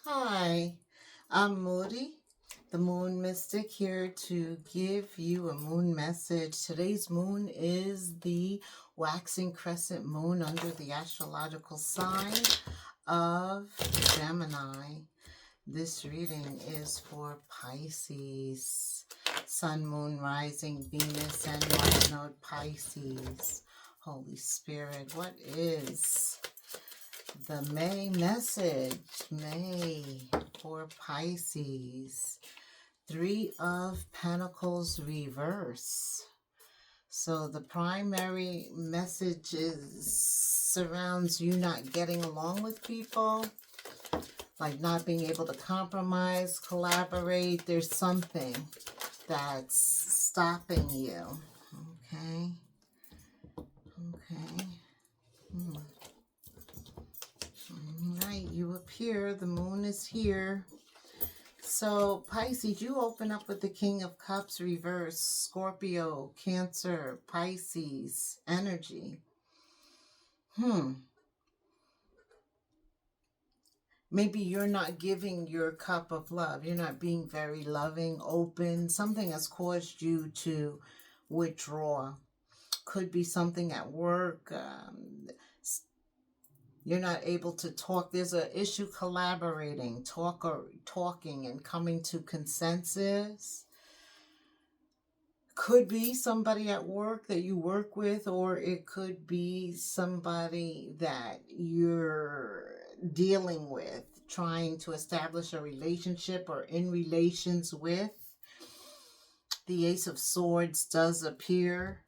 Hi, I'm Moody, the moon mystic, here to give you a moon message. Today's moon is the waxing crescent moon under the astrological sign of Gemini. This reading is for Pisces, Sun, Moon, Rising, Venus, and North Node Pisces. Holy Spirit, what is the May message? May for Pisces. Three of Pentacles reverse. So the primary message surrounds you not getting along with people, like not being able to compromise, collaborate. There's something that's stopping you. Okay. Right, you appear, the moon is here. So Pisces, you open up with the King of Cups reverse, Scorpio, Cancer, Pisces energy. Maybe you're not giving your cup of love. You're not being very loving, open. Something has caused you to withdraw. Could be something at work. You're not able to talk. There's an issue collaborating, talking and coming to consensus. Could be somebody at work that you work with, or it could be somebody that you're dealing with, trying to establish a relationship or in relations with. The Ace of Swords does appear,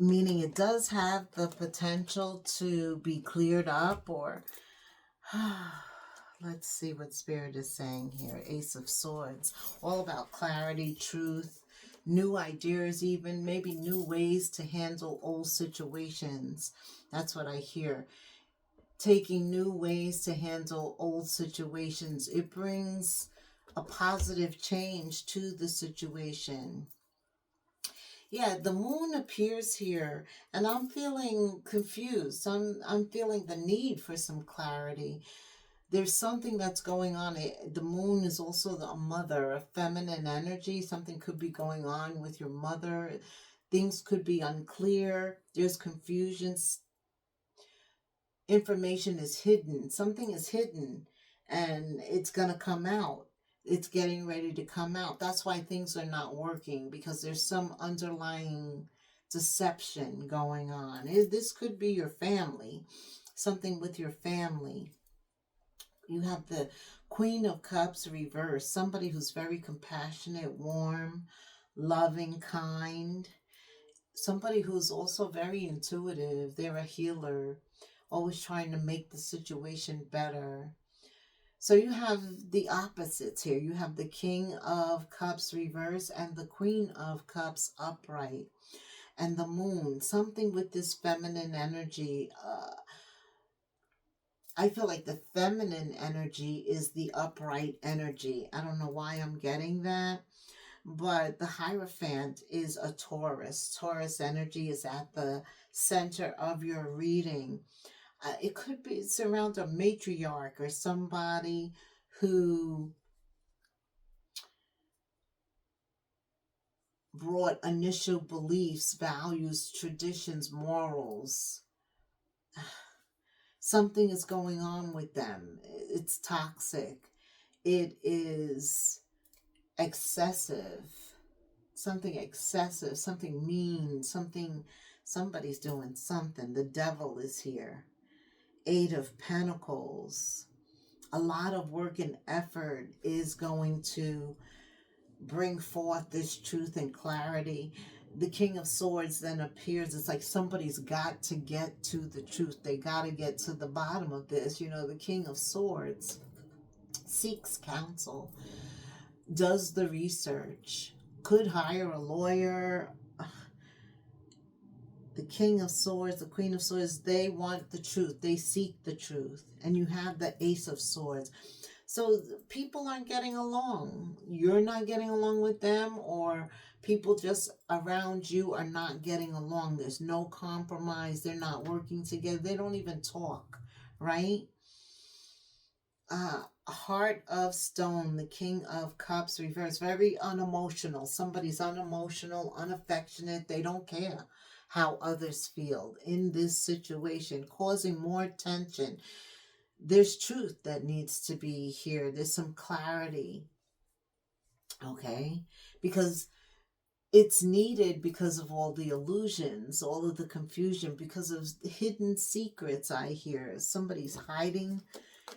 meaning it does have the potential to be cleared up, or let's see what Spirit is saying here. Ace of Swords, all about clarity, truth, new ideas, even maybe new ways to handle old situations. That's what I hear. Taking new ways to handle old situations. It brings a positive change to the situation. Yeah, the moon appears here, and I'm feeling confused. I'm feeling the need for some clarity. There's something that's going on. The moon is also a mother, a feminine energy. Something could be going on with your mother. Things could be unclear. There's confusion. Information is hidden. Something is hidden, and it's going to come out. It's getting ready to come out. That's why things are not working, because there's some underlying deception going on. This could be your family, something with your family. You have the Queen of Cups reversed, somebody who's very compassionate, warm, loving, kind, somebody who's also very intuitive. They're a healer, always trying to make the situation better. So you have the opposites here. You have the King of Cups reverse and the Queen of Cups upright. And the moon, something with this feminine energy. I feel like the feminine energy is the upright energy. I don't know why I'm getting that. But the Hierophant is a Taurus. Taurus energy is at the center of your reading. It could be around a matriarch or somebody who brought initial beliefs, values, traditions, morals. Something is going on with them. It's toxic. It is excessive. Something excessive, something mean, somebody's doing something. The devil is here. Eight of Pentacles. A lot of work and effort is going to bring forth this truth and clarity. The King of Swords then appears. It's like somebody's got to get to the truth. They got to get to the bottom of this. You know, the King of Swords seeks counsel, does the research, could hire a lawyer. The King of Swords, the Queen of Swords, they want the truth. They seek the truth. And you have the Ace of Swords. So people aren't getting along. You're not getting along with them, or people just around you are not getting along. There's no compromise. They're not working together. They don't even talk, right? Heart of Stone, the King of Cups reverse. Very unemotional. Somebody's unemotional, unaffectionate. They don't care how others feel in this situation, causing more tension. There's truth that needs to be here. There's some clarity. Okay? Because it's needed because of all the illusions, all of the confusion, because of hidden secrets. I hear somebody's hiding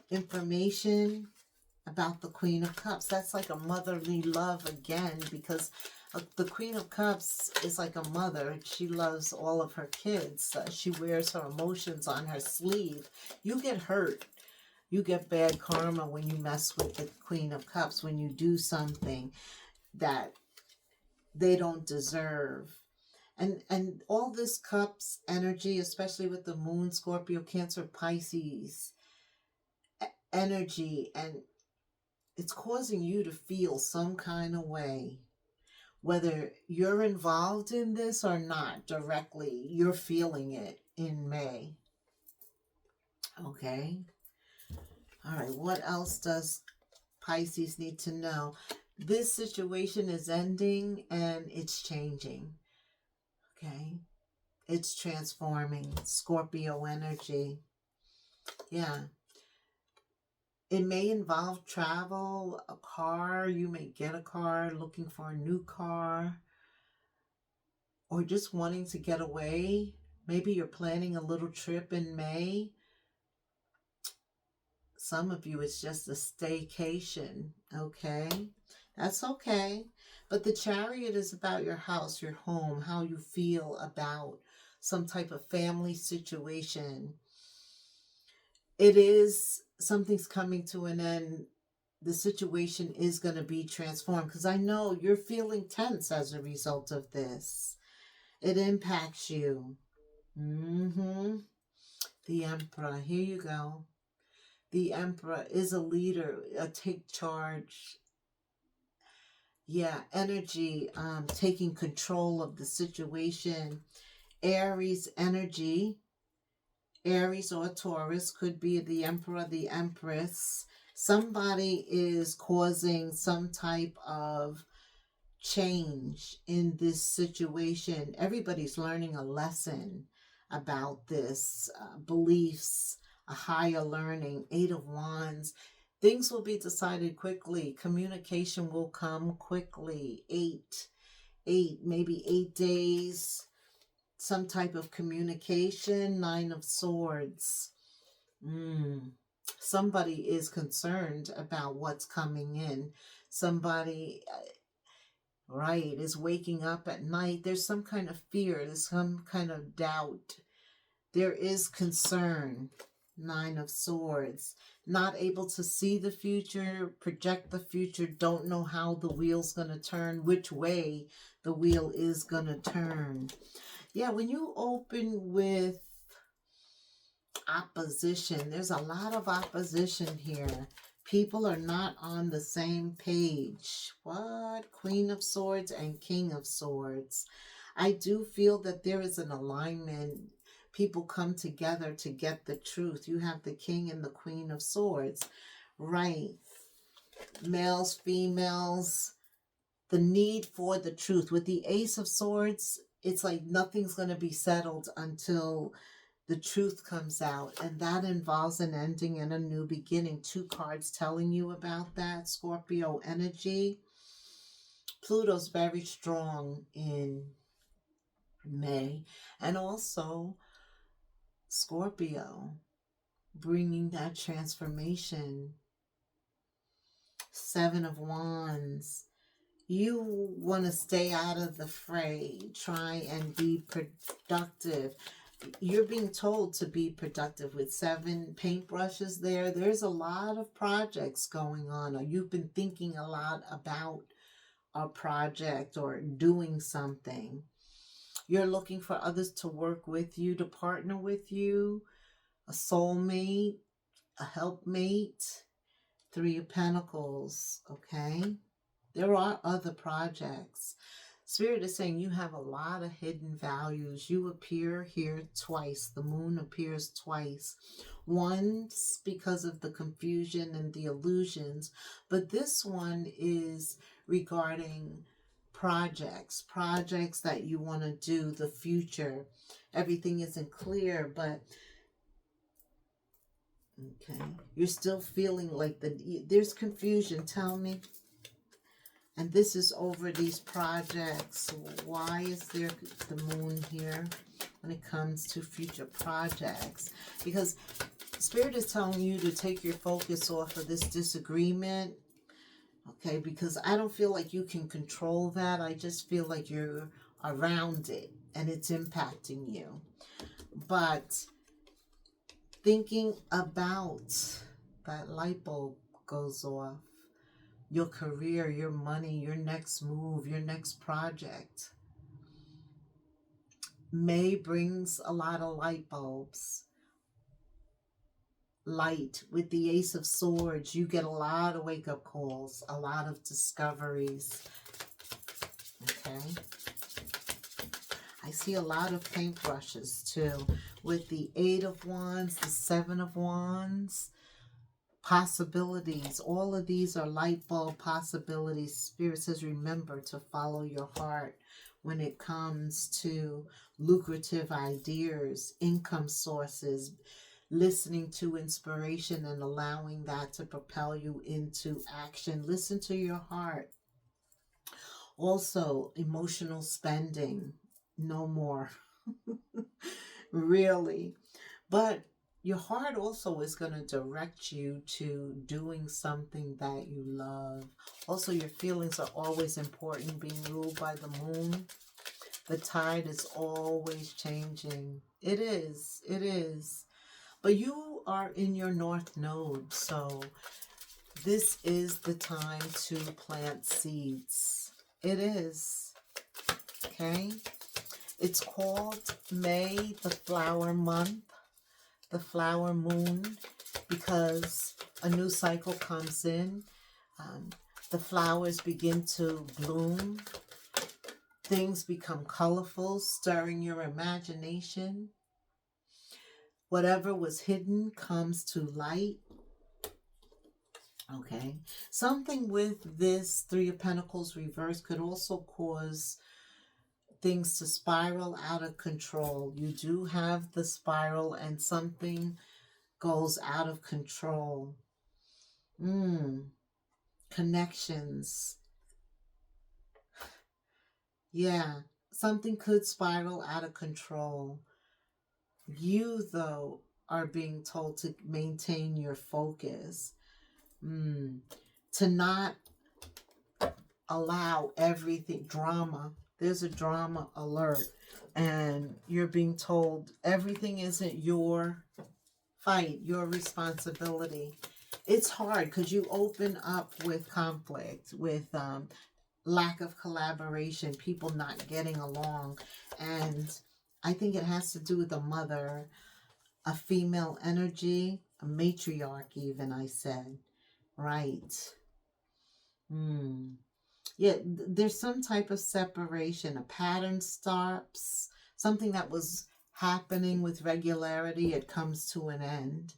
information about the Queen of Cups. That's like a motherly love again, because the Queen of Cups is like a mother. She loves all of her kids. She wears her emotions on her sleeve. You get hurt. You get bad karma when you mess with the Queen of Cups, when you do something that they don't deserve. And all this cups energy, especially with the moon, Scorpio, Cancer, Pisces energy, and it's causing you to feel some kind of way. Whether you're involved in this or not directly, you're feeling it in May. Okay. All right. What else does Pisces need to know? This situation is ending and it's changing. Okay. It's transforming. Scorpio energy. Yeah. It may involve travel, a car. You may get a car, looking for a new car, or just wanting to get away. Maybe you're planning a little trip in May. Some of you, it's just a staycation, okay? That's okay. But the Chariot is about your house, your home, how you feel about some type of family situation. It is, something's coming to an end. The situation is going to be transformed, because I know you're feeling tense as a result of this. It impacts you. The Emperor, here you go. The Emperor is a leader, a take charge. Yeah, energy, taking control of the situation. Aries energy. Aries or Taurus, could be the Emperor, the Empress. Somebody is causing some type of change in this situation. Everybody's learning a lesson about this, beliefs, a higher learning. 8 of Wands. Things will be decided quickly. Communication will come quickly. Maybe 8 days. Some type of communication. 9 of Swords. Somebody is concerned about what's coming in. Somebody, right, is waking up at night. There's some kind of fear. There's some kind of doubt. There is concern. 9 of Swords. Not able to see the future, project the future, don't know how the wheel's going to turn, which way the wheel is going to turn. Yeah, when you open with opposition, there's a lot of opposition here. People are not on the same page. What? Queen of Swords and King of Swords. I do feel that there is an alignment. People come together to get the truth. You have the King and the Queen of Swords. Right. Males, females, the need for the truth. With the Ace of Swords, it's like nothing's going to be settled until the truth comes out, and that involves an ending and a new beginning. 2 cards telling you about that. Scorpio energy. Pluto's very strong in May, and also Scorpio bringing that transformation. 7 of Wands. You want to stay out of the fray. Try and be productive. You're being told to be productive with 7 paintbrushes there. There's a lot of projects going on, or you've been thinking a lot about a project or doing something. You're looking for others to work with you, to partner with you, a soulmate, a helpmate. 3 of Pentacles, okay? There are other projects. Spirit is saying you have a lot of hidden values. You appear here twice. The moon appears twice. Once because of the confusion and the illusions, but this one is regarding projects that you want to do, the future. Everything isn't clear, but okay, you're still feeling like there's confusion. Tell me. And this is over these projects. Why is there the moon here when it comes to future projects? Because Spirit is telling you to take your focus off of this disagreement. Okay, because I don't feel like you can control that. I just feel like you're around it and it's impacting you. But thinking about that light bulb goes off. Your career, your money, your next move, your next project. May brings a lot of light bulbs. Light with the Ace of Swords. You get a lot of wake-up calls, a lot of discoveries. Okay. I see a lot of paintbrushes too. With the 8 of Wands, the 7 of Wands. Possibilities. All of these are light bulb possibilities. Spirit says remember to follow your heart when it comes to lucrative ideas, income sources, listening to inspiration and allowing that to propel you into action. Listen to your heart. Also, emotional spending. No more. Really. But your heart also is going to direct you to doing something that you love. Also, your feelings are always important, being ruled by the moon. The tide is always changing. It is. It is. But you are in your north node, so this is the time to plant seeds. It is. Okay? It's called May, the flower month. The flower moon, because a new cycle comes in. The flowers begin to bloom. Things become colorful, stirring your imagination. Whatever was hidden comes to light. Okay. Something with this 3 of Pentacles reverse could also cause things to spiral out of control. You do have the spiral and something goes out of control. Connections. Yeah, something could spiral out of control. You, though, are being told to maintain your focus. To not allow everything, drama. There's a drama alert. And you're being told everything isn't your fight, your responsibility. It's hard because you open up with conflict, with lack of collaboration, people not getting along. And I think it has to do with a mother, a female energy, a matriarch even, I said. Right. Yeah, there's some type of separation. A pattern stops. Something that was happening with regularity, it comes to an end.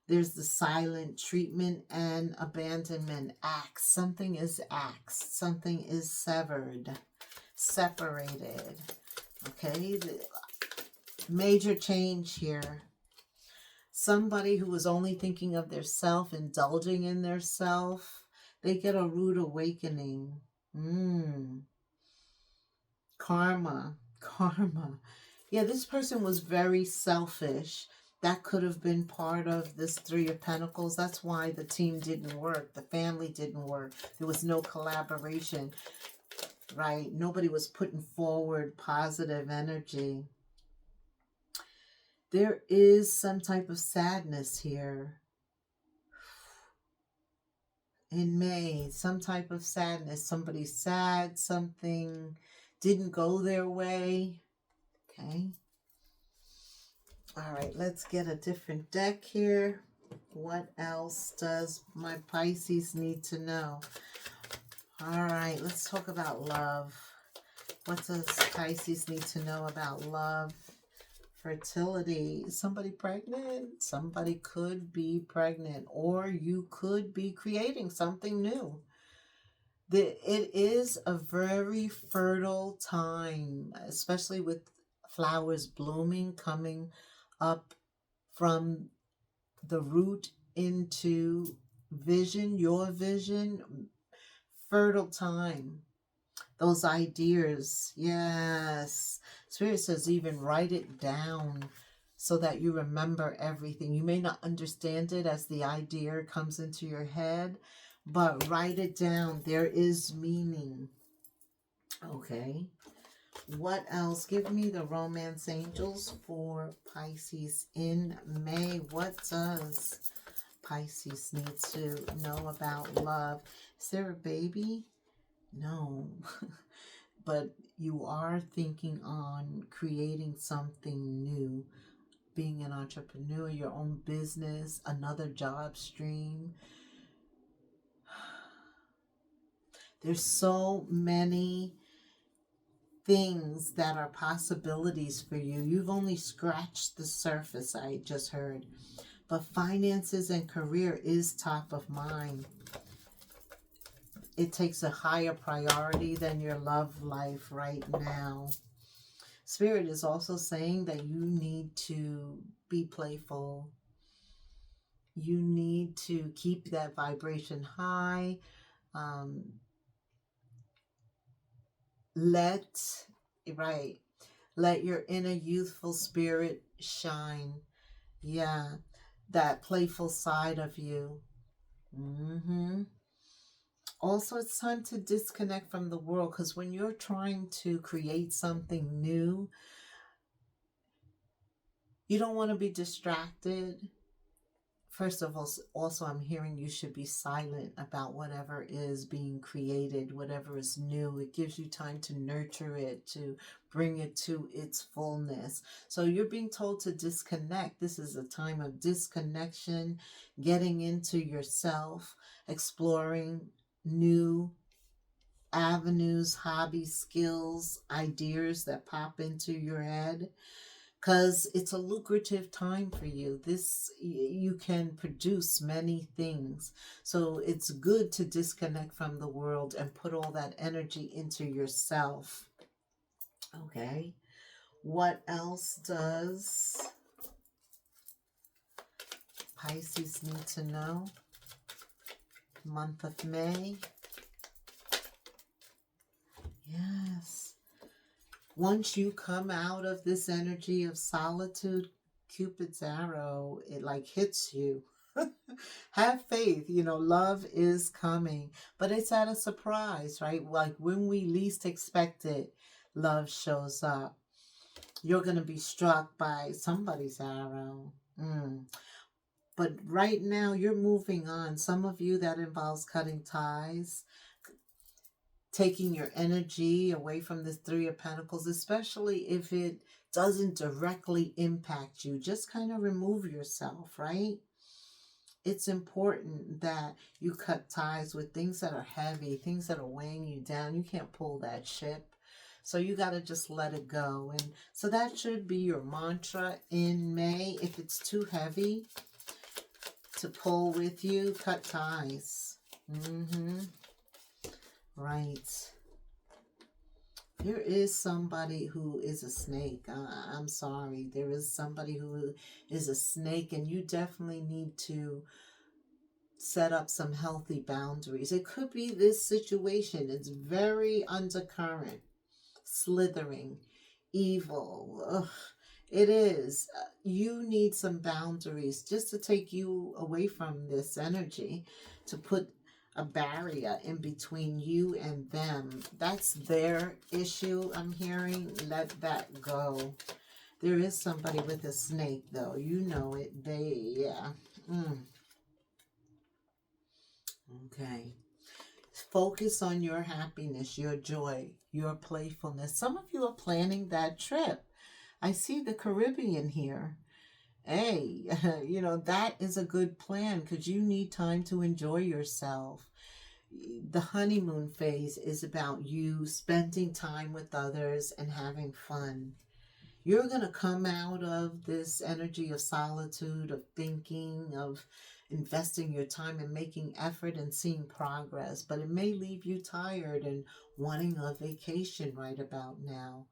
There's the silent treatment and abandonment. Axed. Something is axed. Something is severed. Separated. Okay? Major change here. Somebody who was only thinking of their self, indulging in their self, they get a rude awakening. Karma. Yeah, this person was very selfish. That could have been part of this 3 of Pentacles. That's why the team didn't work. The family didn't work. There was no collaboration, right? Nobody was putting forward positive energy. There is some type of sadness here. In May, some type of sadness. Somebody's sad. Something didn't go their way. Okay. All right, let's get a different deck here. What else does my Pisces need to know? All right, let's talk about love. What does Pisces need to know about love, fertility? Somebody pregnant? Somebody could be pregnant, or you could be creating something new. It is a very fertile time, especially with flowers blooming, coming up from the root into vision, your vision. Fertile time. Those ideas, yes. Spirit says even write it down so that you remember everything. You may not understand it as the idea comes into your head, but write it down. There is meaning. Okay. What else? Give me the romance angels for Pisces in May. What does Pisces need to know about love? Is there a baby? No. But you are thinking on creating something new, being an entrepreneur, your own business, another job stream. There's so many things that are possibilities for you. You've only scratched the surface, I just heard. But finances and career is top of mind. It takes a higher priority than your love life right now. Spirit is also saying that you need to be playful. You need to keep that vibration high. Let your inner youthful spirit shine. Yeah, that playful side of you. Also, it's time to disconnect from the world, because when you're trying to create something new, you don't want to be distracted. First of all, also I'm hearing you should be silent about whatever is being created, whatever is new. It gives you time to nurture it, to bring it to its fullness. So you're being told to disconnect. This is a time of disconnection, getting into yourself, exploring new avenues, hobbies, skills, ideas that pop into your head. Because it's a lucrative time for you. You can produce many things. So it's good to disconnect from the world and put all that energy into yourself. Okay. What else does Pisces need to know? Month of May. Yes. Once you come out of this energy of solitude, Cupid's arrow, it like hits you. Have faith, love is coming, but it's at a surprise, right? Like when we least expect it, love shows up. You're going to be struck by somebody's arrow. But right now, you're moving on. Some of you, that involves cutting ties, taking your energy away from this Three of Pentacles, especially if it doesn't directly impact you. Just kind of remove yourself, right? It's important that you cut ties with things that are heavy, things that are weighing you down. You can't pull that ship. So you got to just let it go. And so that should be your mantra in May. If it's too heavy to pull with you, cut ties. Right. There is somebody who is a snake. I'm sorry. There is somebody who is a snake, and you definitely need to set up some healthy boundaries. It could be this situation. It's very undercurrent, slithering, evil. Ugh, it is. You need some boundaries just to take you away from this energy, to put a barrier in between you and them. That's their issue, I'm hearing. Let that go. There is somebody with a snake, though. You know it. Yeah. Okay. Focus on your happiness, your joy, your playfulness. Some of you are planning that trip. I see the Caribbean here. Hey, that is a good plan, because you need time to enjoy yourself. The honeymoon phase is about you spending time with others and having fun. You're going to come out of this energy of solitude, of thinking, of investing your time and making effort and seeing progress, but it may leave you tired and wanting a vacation right about now.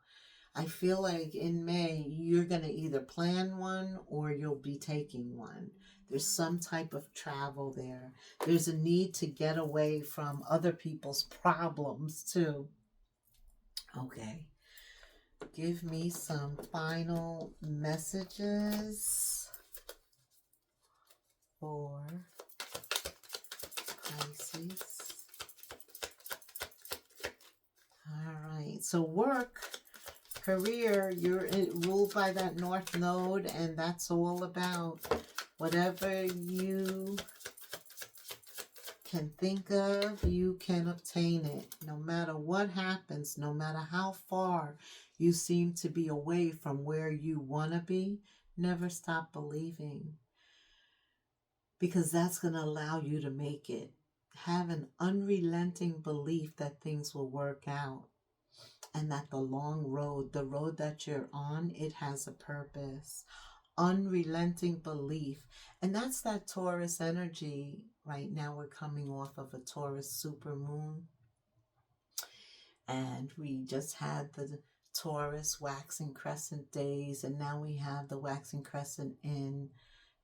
I feel like in May, you're going to either plan one or you'll be taking one. There's some type of travel there. There's a need to get away from other people's problems too. Okay. Give me some final messages for Pisces. All right. So work, career, you're ruled by that North Node, and that's all about whatever you can think of, you can obtain it. No matter what happens, no matter how far you seem to be away from where you want to be, never stop believing. Because that's going to allow you to make it. Have an unrelenting belief that things will work out. And that the long road, the road that you're on, it has a purpose. Unrelenting belief. And that's that Taurus energy. Right now we're coming off of a Taurus supermoon. And we just had the Taurus waxing crescent days. And now we have the waxing crescent in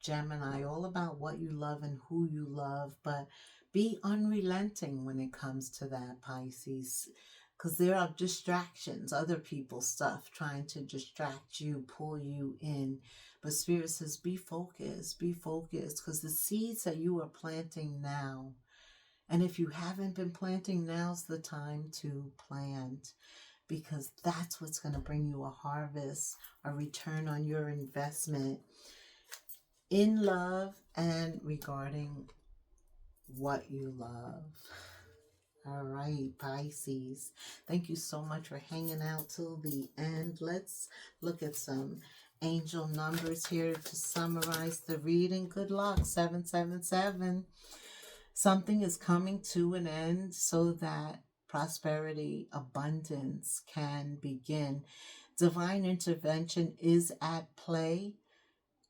Gemini. All about what you love and who you love. But be unrelenting when it comes to that, Pisces. Because there are distractions, other people's stuff trying to distract you, pull you in. But Spirit says, be focused, because the seeds that you are planting now, and if you haven't been planting, now's the time to plant, because that's what's going to bring you a harvest, a return on your investment in love and regarding what you love. All right, Pisces. Thank you so much for hanging out till the end. Let's look at some angel numbers here to summarize the reading. Good luck, 777. Something is coming to an end so that prosperity, abundance can begin. Divine intervention is at play.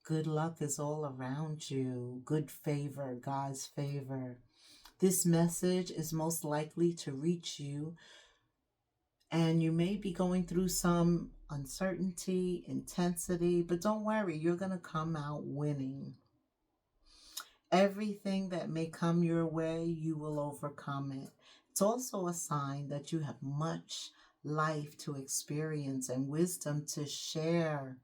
Good luck is all around you. Good favor, God's favor. This message is most likely to reach you, and you may be going through some uncertainty, intensity, but don't worry, you're going to come out winning. Everything that may come your way, you will overcome it. It's also a sign that you have much life to experience and wisdom to share.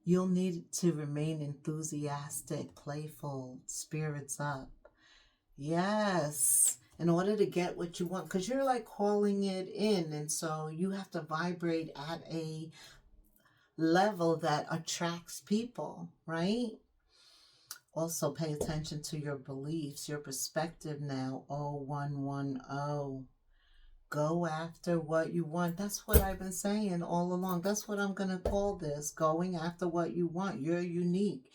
You'll need to remain enthusiastic, playful, spirits up. Yes, in order to get what you want, because you're like calling it in, and so you have to vibrate at a level that attracts people, right? Also pay attention to your beliefs, your perspective now. 0110. Go after what you want. That's what I've been saying all along. That's what I'm going to call this, going after what you want. You're unique.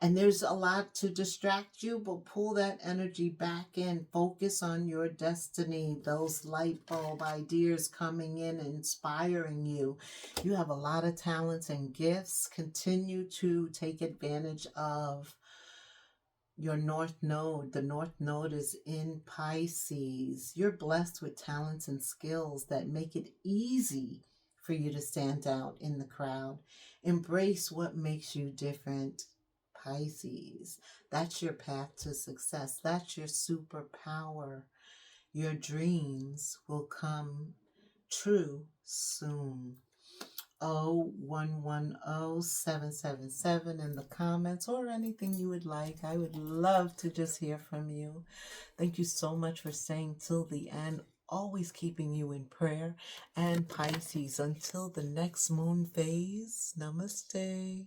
And there's a lot to distract you, but pull that energy back in. Focus on your destiny. Those light bulb ideas coming in, inspiring you. You have a lot of talents and gifts. Continue to take advantage of your North Node. The North Node is in Pisces. You're blessed with talents and skills that make it easy for you to stand out in the crowd. Embrace what makes you different, Pisces. That's your path to success. That's your superpower. Your dreams will come true soon. 0110-777 in the comments, or anything you would like. I would love to just hear from you. Thank you so much for staying till the end, always keeping you in prayer. And Pisces, until the next moon phase, namaste.